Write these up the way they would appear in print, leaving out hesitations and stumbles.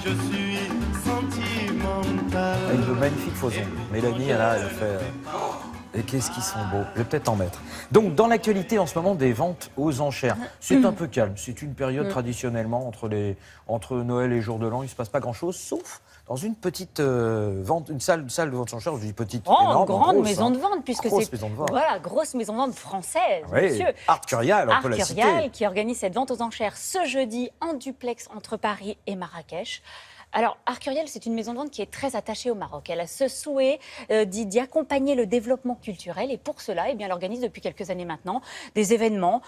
je suis sentimental. Avec de magnifiques faux ongles. Mélanie, elle a fait... Et qu'est-ce qu'ils sont beaux. Je vais peut-être en mettre. Donc, dans l'actualité en ce moment, des ventes aux enchères. C'est un peu calme. C'est une période traditionnellement entre Noël et Jour de l'An. Il ne se passe pas grand-chose, sauf dans une petite vente, une salle de vente aux enchères. Je dis petite, énorme, grande grosse, maison de vente, puisque grosse c'est maison de vente. voilà, grosse maison de vente française, Oui, monsieur. Art Curial, on peut la citer. Art Curial qui organise cette vente aux enchères ce jeudi en duplex entre Paris et Marrakech. Alors, Art Curial, c'est une maison de vente qui est très attachée au Maroc. Elle a ce souhait d'y accompagner le développement culturel. Et pour cela, eh bien, elle organise depuis quelques années maintenant des événements,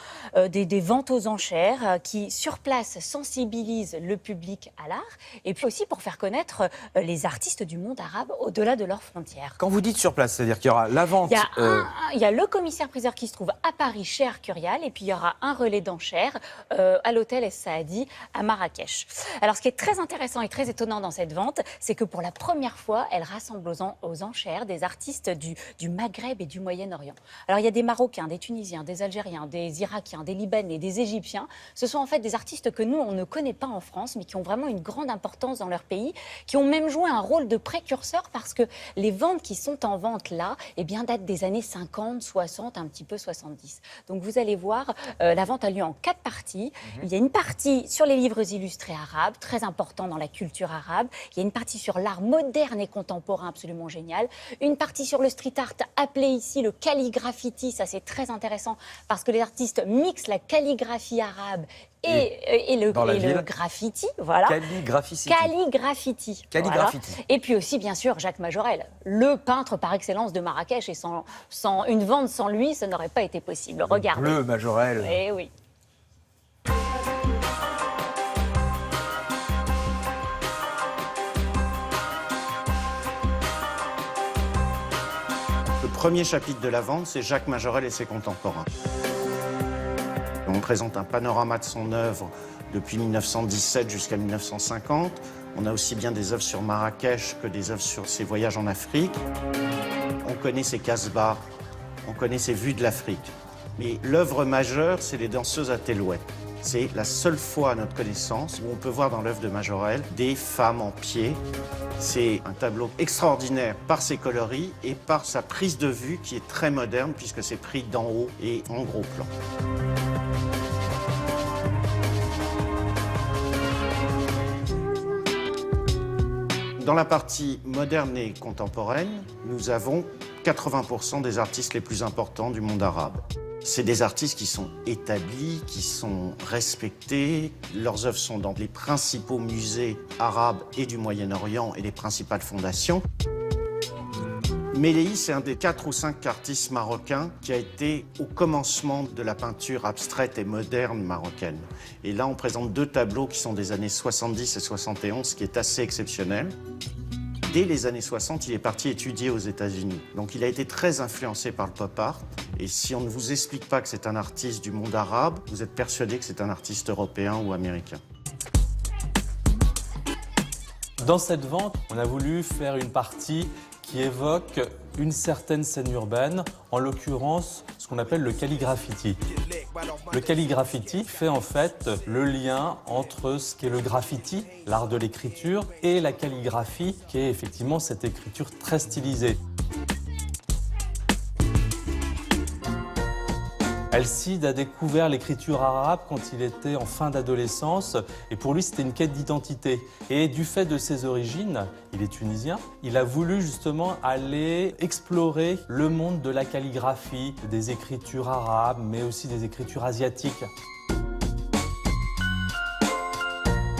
des ventes aux enchères qui, sur place, sensibilisent le public à l'art. Et puis aussi pour faire connaître les artistes du monde arabe au-delà de leurs frontières. Quand vous dites sur place, c'est-à-dire qu'il y aura la vente... Il y a le commissaire-priseur qui se trouve à Paris, chez Art Curial. Et puis, il y aura un relais d'enchères à l'hôtel Es Saadi à Marrakech. Alors, ce qui est très intéressant et très étonnant dans cette vente, c'est que pour la première fois, elle rassemble aux enchères des artistes du Maghreb et du Moyen-Orient. Alors, il y a des Marocains, des Tunisiens, des Algériens, des Irakiens, des Libanais, des Égyptiens. Ce sont en fait des artistes que nous, on ne connaît pas en France, mais qui ont vraiment une grande importance dans leur pays, qui ont même joué un rôle de précurseur parce que les ventes qui sont en vente là, eh bien, datent des années 50, 60, un petit peu 70. Donc, vous allez voir, la vente a lieu en 4 parties. Il y a une partie sur les livres illustrés arabes, très important dans la culture arabe. Il y a une partie sur l'art moderne et contemporain absolument génial. Une partie sur le street art appelé ici le calligraffiti. Ça, c'est très intéressant parce que les artistes mixent la calligraphie arabe et le graffiti. Voilà. Calligraffiti. Calligraffiti. Calligraffiti. Voilà. Et puis aussi, bien sûr, Jacques Majorel, le peintre par excellence de Marrakech. Et sans une vente sans lui, ça n'aurait pas été possible. Regardez. Le Majorel. Eh oui. Le premier chapitre de la vente, c'est Jacques Majorel et ses contemporains. On présente un panorama de son œuvre depuis 1917 jusqu'à 1950. On a aussi bien des œuvres sur Marrakech que des œuvres sur ses voyages en Afrique. On connaît ses Casbahs, on connaît ses vues de l'Afrique. Mais l'œuvre majeure, c'est les danseuses à Telouet. C'est la seule fois à notre connaissance où on peut voir dans l'œuvre de Majorel des femmes en pied. C'est un tableau extraordinaire par ses coloris et par sa prise de vue qui est très moderne puisque c'est pris d'en haut et en gros plan. Dans la partie moderne et contemporaine, nous avons 80% des artistes les plus importants du monde arabe. C'est des artistes qui sont établis, qui sont respectés. Leurs œuvres sont dans les principaux musées arabes et du Moyen-Orient et les principales fondations. Méléhi, c'est un des 4 ou 5 artistes marocains qui a été au commencement de la peinture abstraite et moderne marocaine. Et là, on présente 2 tableaux qui sont des années 70 et 71, ce qui est assez exceptionnel. Dès les années 60, il est parti étudier aux États-Unis. Donc il a été très influencé par le pop art. Et si on ne vous explique pas que c'est un artiste du monde arabe, vous êtes persuadé que c'est un artiste européen ou américain. Dans cette vente, on a voulu faire une partie qui évoque une certaine scène urbaine, en l'occurrence ce qu'on appelle le calligraffiti. Le calligraffiti fait en fait le lien entre ce qu'est le graffiti, l'art de l'écriture, et la calligraphie, qui est effectivement cette écriture très stylisée. Alcide a découvert l'écriture arabe quand il était en fin d'adolescence et pour lui c'était une quête d'identité. Et du fait de ses origines, il est tunisien, il a voulu justement aller explorer le monde de la calligraphie, des écritures arabes mais aussi des écritures asiatiques.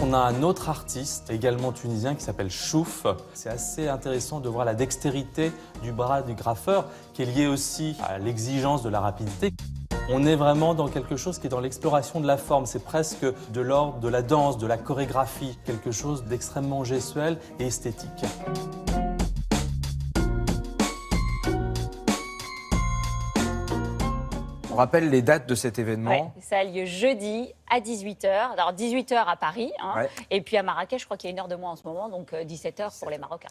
On a un autre artiste, également tunisien, qui s'appelle Chouf. C'est assez intéressant de voir la dextérité du bras du graffeur, qui est liée aussi à l'exigence de la rapidité. On est vraiment dans quelque chose qui est dans l'exploration de la forme. C'est presque de l'ordre de la danse, de la chorégraphie, quelque chose d'extrêmement gestuel et esthétique. On rappelle les dates de cet événement. Ouais, ça a lieu jeudi à 18h. Alors 18h à Paris, hein, Ouais. et puis à Marrakech, je crois qu'il y a 1 heure de moins en ce moment, donc 17h pour les Marocains.